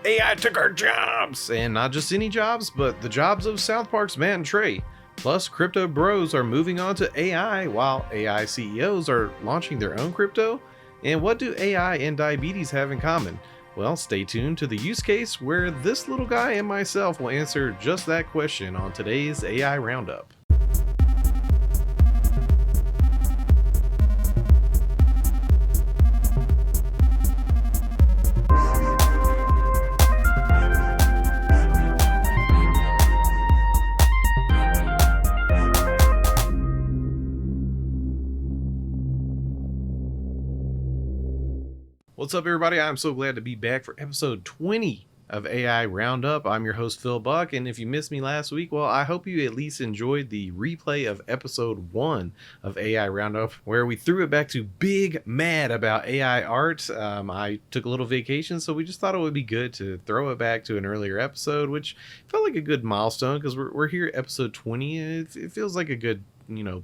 AI took our jobs! And not just any jobs, but the jobs of South Park's Matt and Trey. Plus, crypto bros are moving on to AI while AI CEOs are launching their own crypto. And what do AI and diabetes have in common? Well, stay tuned to the use case where this little guy and myself will answer just that question on today's AI Roundup. What's up, everybody? I'm so glad to be back for episode 20 of AI Roundup. I'm your host, Phil Buck, and if you missed me last week, well, I hope you at least enjoyed the replay of episode 1 of AI Roundup, where we threw it back to Big Mad about AI art. I took a little vacation, so we just thought it would be good to throw it back to an earlier episode, which felt like a good milestone because we're here at episode 20, and it feels like a good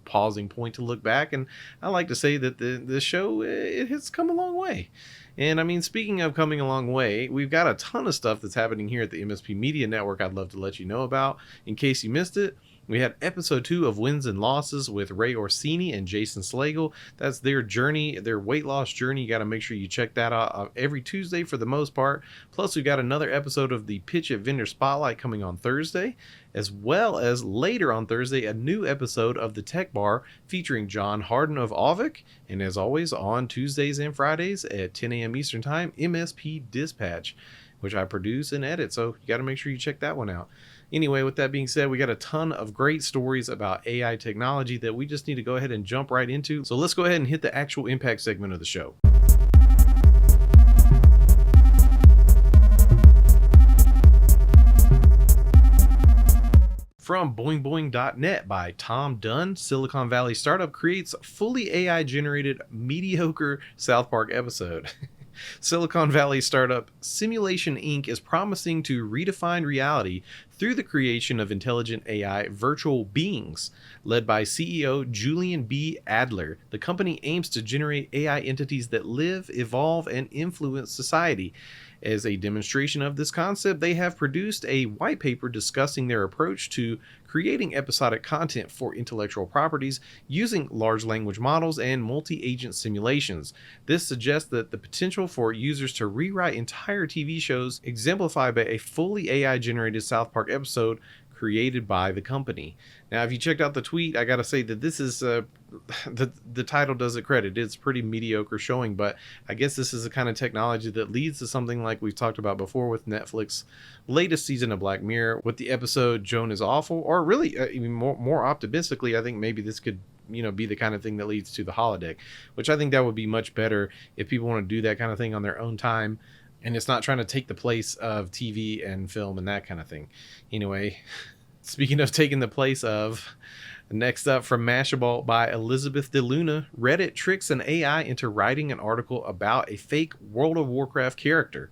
pausing point to look back. And I like to say that the show, it has come a long way. And I mean, speaking of coming a long way, we've got a ton of stuff that's happening here at the MSP Media Network I'd love to let you know about. In case you missed it, we had episode 2 of Wins and Losses with Ray Orsini and Jason Slagle. That's their journey, their weight loss journey. You got to make sure you check that out every Tuesday for the most part. Plus, we've got another episode of the Pitch It Vendor Spotlight coming on Thursday, as well as later on Thursday, a new episode of The Tech Bar featuring John Harden of Auvik. And as always, on Tuesdays and Fridays at 10 a.m. Eastern Time, MSP Dispatch, which I produce and edit. So you got to make sure you check that one out. Anyway, with that being said, we got a ton of great stories about AI technology that we just need to go ahead and jump right into. So let's go ahead and hit the actual impact segment of the show. From boingboing.net by Tom Dunn, Silicon Valley startup creates fully AI-generated mediocre South Park episode. Silicon Valley startup Simulation Inc. is promising to redefine reality through the creation of intelligent AI virtual beings. Led by CEO Julian B. Adler, the company aims to generate AI entities that live, evolve, and influence society. As a demonstration of this concept, they have produced a white paper discussing their approach to creating episodic content for intellectual properties using large language models and multi-agent simulations. This suggests that the potential for users to rewrite entire TV shows exemplified by a fully AI-generated South Park episode created by the company. Now, if you checked out the tweet, I gotta say that this is the title does it credit. It's pretty mediocre showing, but I guess this is the kind of technology that leads to something like we've talked about before with Netflix's latest season of Black Mirror with the episode "Joan is Awful," or really even more optimistically, I think maybe this could be the kind of thing that leads to the holodeck, which I think that would be much better if people want to do that kind of thing on their own time. And it's not trying to take the place of TV and film and that kind of thing. Anyway, speaking of taking the place of, next up from Mashable by Elizabeth DeLuna, Reddit tricks an AI into writing an article about a fake World of Warcraft character.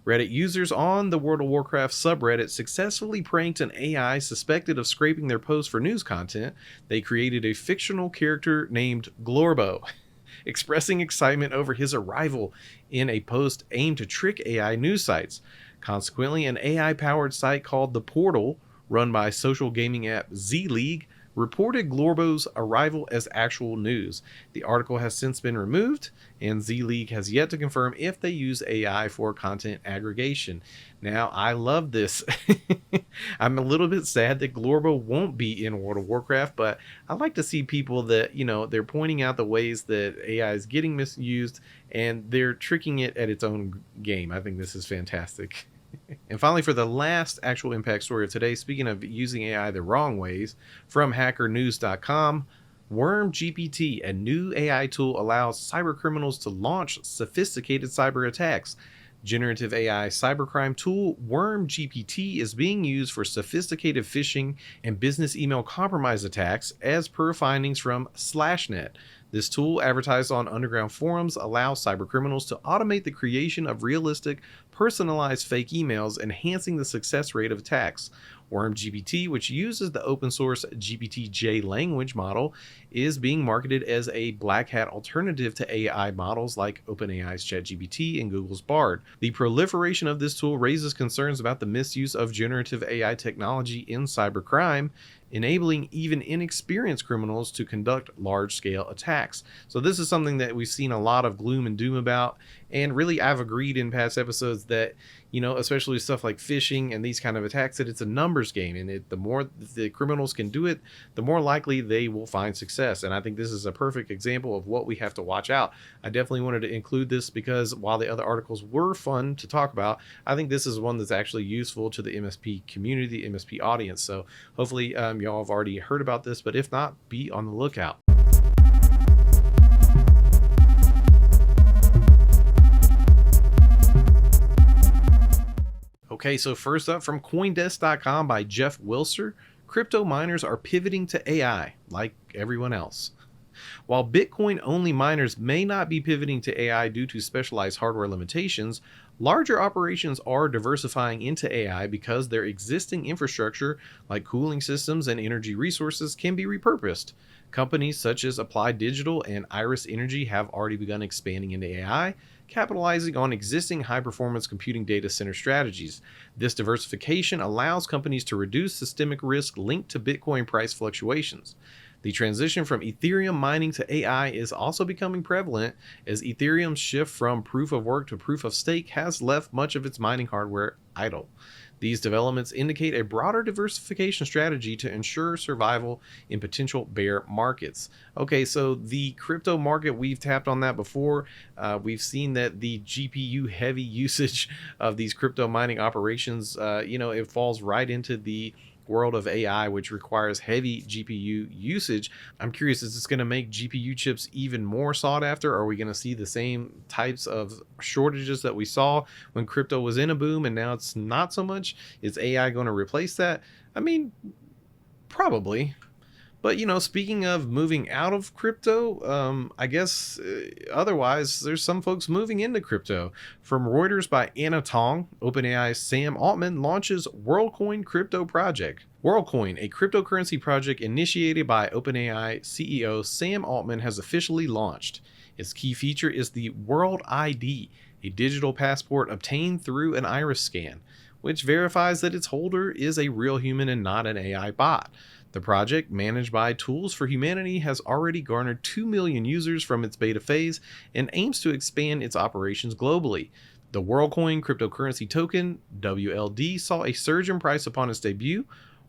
Reddit users on the World of Warcraft subreddit successfully pranked an AI suspected of scraping their posts for news content. They created a fictional character named Glorbo, expressing excitement over his arrival in a post aimed to trick AI news sites. Consequently, an AI-powered site called The Portal, run by social gaming app Z-League, reported Glorbo's arrival as actual news. The article has since been removed, and Z-League has yet to confirm if they use AI for content aggregation. Now, I love this. I'm a little bit sad that Glorbo won't be in World of Warcraft, but I like to see people that, they're pointing out the ways that AI is getting misused, and they're tricking it at its own game. I think this is fantastic. And finally, for the last actual impact story of today, speaking of using AI the wrong ways, from hackernews.com, WormGPT, a new AI tool, allows cybercriminals to launch sophisticated cyber attacks. Generative AI cybercrime tool WormGPT is being used for sophisticated phishing and business email compromise attacks, as per findings from Slashnet. This tool, advertised on underground forums, allows cybercriminals to automate the creation of realistic, personalized fake emails, enhancing the success rate of attacks. WormGPT, which uses the open source GPT-J language model, is being marketed as a black hat alternative to AI models like OpenAI's ChatGPT and Google's Bard. The proliferation of this tool raises concerns about the misuse of generative AI technology in cybercrime, enabling even inexperienced criminals to conduct large-scale attacks. So this is something that we've seen a lot of gloom and doom about, and really I've agreed in past episodes that, especially stuff like phishing and these kind of attacks, that it's a numbers game, and the more the criminals can do it, the more likely they will find success. And I think this is a perfect example of what we have to watch out. I definitely wanted to include this because while the other articles were fun to talk about, I think this is one that's actually useful to the MSP community, the MSP audience. So hopefully y'all have already heard about this, but if not, be on the lookout. Okay, so first up from Coindesk.com by Jeff Wilser, crypto miners are pivoting to AI like everyone else. While Bitcoin-only miners may not be pivoting to AI due to specialized hardware limitations, larger operations are diversifying into AI because their existing infrastructure, like cooling systems and energy resources, can be repurposed. Companies such as Applied Digital and Iris Energy have already begun expanding into AI, capitalizing on existing high-performance computing data center strategies. This diversification allows companies to reduce systemic risk linked to Bitcoin price fluctuations. The transition from Ethereum mining to AI is also becoming prevalent, as Ethereum's shift from proof of work to proof of stake has left much of its mining hardware idle. These developments indicate a broader diversification strategy to ensure survival in potential bear markets. Okay, so the crypto market, we've tapped on that before. We've seen that the GPU heavy usage of these crypto mining operations, it falls right into the world of AI, which requires heavy GPU usage. I'm curious, is this going to make GPU chips even more sought after? Are we going to see the same types of shortages that we saw when crypto was in a boom and now it's not so much? Is AI going to replace that? I mean, probably. But, speaking of moving out of crypto, I guess otherwise, there's some folks moving into crypto. From Reuters by Anna Tong, OpenAI's Sam Altman launches Worldcoin crypto project. Worldcoin, a cryptocurrency project initiated by OpenAI CEO Sam Altman, has officially launched. Its key feature is the World ID, a digital passport obtained through an iris scan, which verifies that its holder is a real human and not an AI bot. The project, managed by Tools for Humanity, has already garnered 2 million users from its beta phase and aims to expand its operations globally. The Worldcoin cryptocurrency token, WLD, saw a surge in price upon its debut.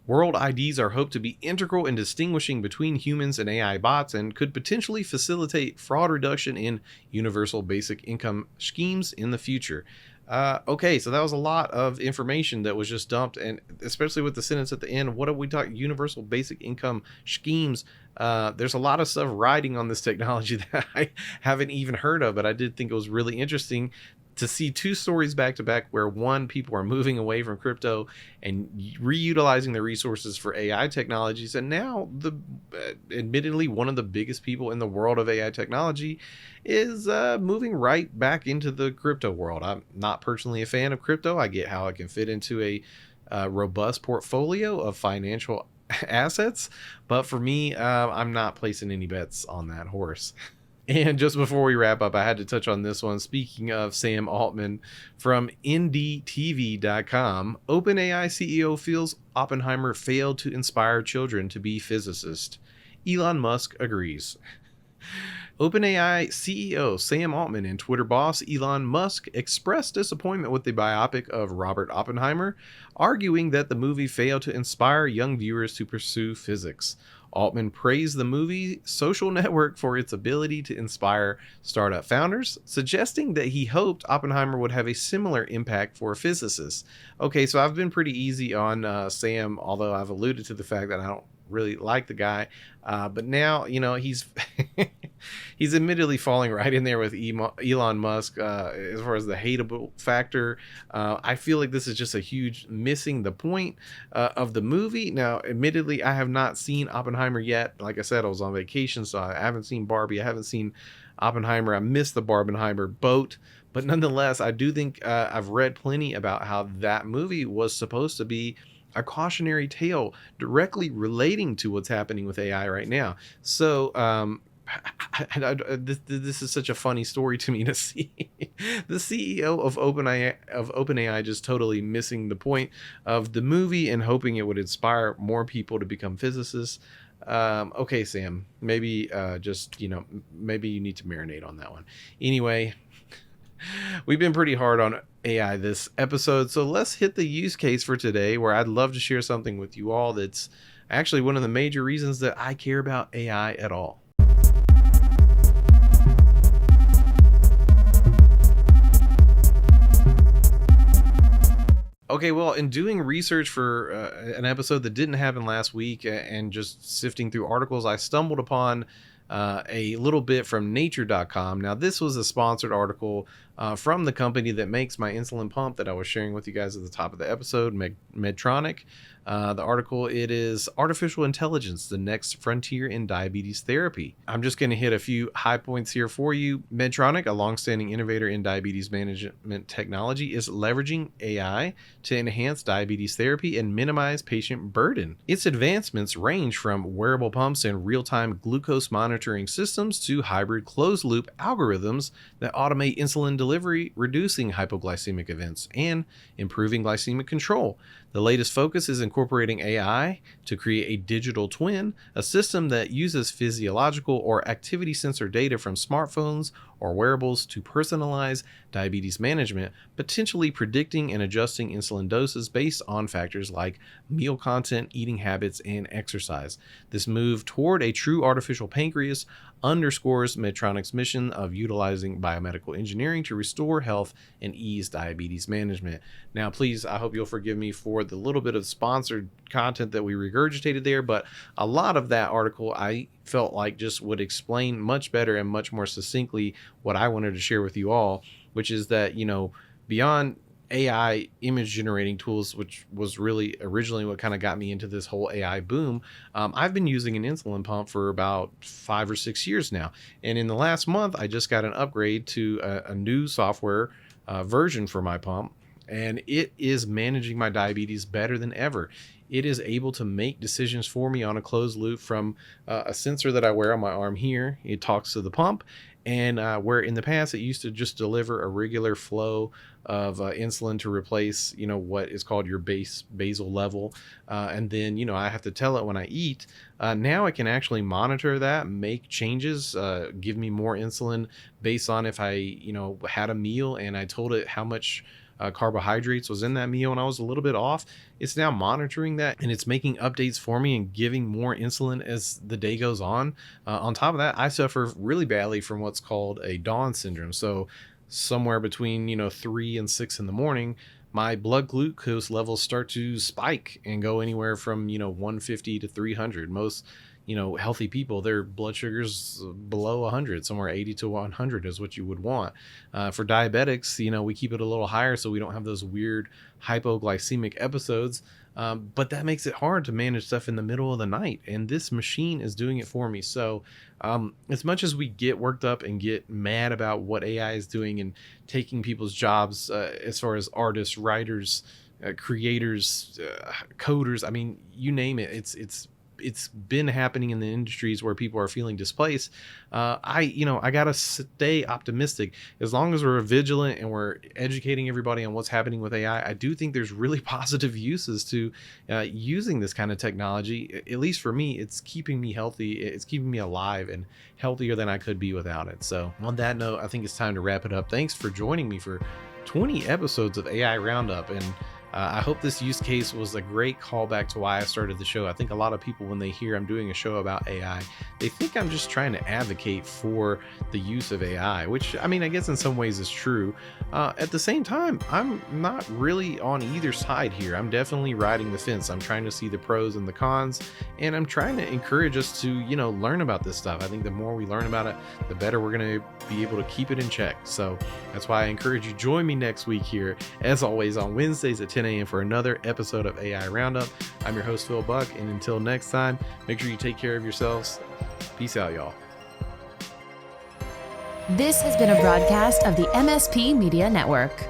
World IDs are hoped to be integral in distinguishing between humans and AI bots and could potentially facilitate fraud reduction in universal basic income schemes in the future. Okay, so that was a lot of information that was just dumped, and especially with the sentence at the end, what do we talk universal basic income schemes? There's a lot of stuff riding on this technology that I haven't even heard of, but I did think it was really interesting to see two stories back to back where one, people are moving away from crypto and reutilizing their resources for AI technologies, and now admittedly one of the biggest people in the world of AI technology is moving right back into the crypto world. I'm not personally a fan of crypto. I get how it can fit into a robust portfolio of financial assets, but for me, I'm not placing any bets on that horse. And just before we wrap up, I had to touch on this one. Speaking of Sam Altman, from NDTV.com, OpenAI CEO feels Oppenheimer failed to inspire children to be physicists. Elon Musk agrees. OpenAI CEO Sam Altman and Twitter boss Elon Musk expressed disappointment with the biopic of Robert Oppenheimer, arguing that the movie failed to inspire young viewers to pursue physics. Altman praised the movie Social Network for its ability to inspire startup founders, suggesting that he hoped Oppenheimer would have a similar impact for physicists. Okay, so I've been pretty easy on Sam, although I've alluded to the fact that I don't really like the guy. But now, he's he's admittedly falling right in there with Elon Musk as far as the hateable factor. I feel like this is just a huge missing the point of the movie. Now, admittedly, I have not seen Oppenheimer yet. Like I said, I was on vacation, so I haven't seen Barbie. I haven't seen Oppenheimer. I missed the Barbenheimer boat. But nonetheless, I do think I've read plenty about how that movie was supposed to be a cautionary tale directly relating to what's happening with AI right now. So, this is such a funny story to me to see the CEO of OpenAI just totally missing the point of the movie and hoping it would inspire more people to become physicists. Okay, Sam, maybe maybe you need to marinate on that one. Anyway, we've been pretty hard on AI this episode, so let's hit the use case for today, where I'd love to share something with you all that's actually one of the major reasons that I care about AI at all. Okay, well, in doing research for an episode that didn't happen last week and just sifting through articles, I stumbled upon a little bit from nature.com. Now, this was a sponsored article from the company that makes my insulin pump that I was sharing with you guys at the top of the episode, Medtronic. The article, it is Artificial Intelligence, the Next Frontier in Diabetes Therapy. I'm just going to hit a few high points here for you. Medtronic, a longstanding innovator in diabetes management technology, is leveraging AI to enhance diabetes therapy and minimize patient burden. Its advancements range from wearable pumps and real-time glucose monitoring systems to hybrid closed-loop algorithms that automate insulin delivery, reducing hypoglycemic events and improving glycemic control. The latest focus is incorporating AI to create a digital twin, a system that uses physiological or activity sensor data from smartphones or wearables to personalize diabetes management, potentially predicting and adjusting insulin doses based on factors like meal content, eating habits, and exercise. This move toward a true artificial pancreas underscores Medtronic's mission of utilizing biomedical engineering to restore health and ease diabetes management. Now, please, I hope you'll forgive me for the little bit of sponsored content that we regurgitated there, but a lot of that article I felt like just would explain much better and much more succinctly what I wanted to share with you all, which is that, beyond AI image generating tools, which was really originally what kind of got me into this whole AI boom, I've been using an insulin pump for about 5 or 6 years now. And in the last month, I just got an upgrade to a new software version for my pump, and it is managing my diabetes better than ever. It is able to make decisions for me on a closed loop from a sensor that I wear on my arm here. It talks to the pump, and where in the past it used to just deliver a regular flow of insulin to replace, what is called your basal level. And then, I have to tell it when I eat. Now I can actually monitor that, make changes, give me more insulin based on if I, had a meal and I told it how much carbohydrates was in that meal and I was a little bit off. It's now monitoring that, and it's making updates for me and giving more insulin as the day goes on. On top of that, I suffer really badly from what's called a dawn syndrome. So somewhere between 3 and 6 in the morning, my blood glucose levels start to spike and go anywhere from 150 to 300. Most healthy people, their blood sugars below 100, somewhere 80 to 100 is what you would want. For diabetics, we keep it a little higher so we don't have those weird hypoglycemic episodes. But that makes it hard to manage stuff in the middle of the night, and this machine is doing it for me. So as much as we get worked up and get mad about what AI is doing and taking people's jobs, as far as artists, writers, creators, coders, I mean, you name it, it's been happening in the industries where people are feeling displaced. I gotta stay optimistic. As long as we're vigilant and we're educating everybody on what's happening with AI, I do think there's really positive uses to using this kind of technology. At least for me, it's keeping me healthy. It's keeping me alive and healthier than I could be without it. So on that note, I think it's time to wrap it up. Thanks for joining me for 20 episodes of AI Roundup, and I hope this use case was a great callback to why I started the show. I think a lot of people, when they hear I'm doing a show about AI, they think I'm just trying to advocate for the use of AI, which, I mean, I guess in some ways is true. At the same time, I'm not really on either side here. I'm definitely riding the fence. I'm trying to see the pros and the cons, and I'm trying to encourage us to, learn about this stuff. I think the more we learn about it, the better we're going to be able to keep it in check. So that's why I encourage you, join me next week here, as always, on Wednesdays at 10 a.m. for another episode of AI Roundup. I'm your host, Phil Buck, and until next time, make sure you take care of yourselves. Peace out, y'all. This has been a broadcast of the MSP Media Network.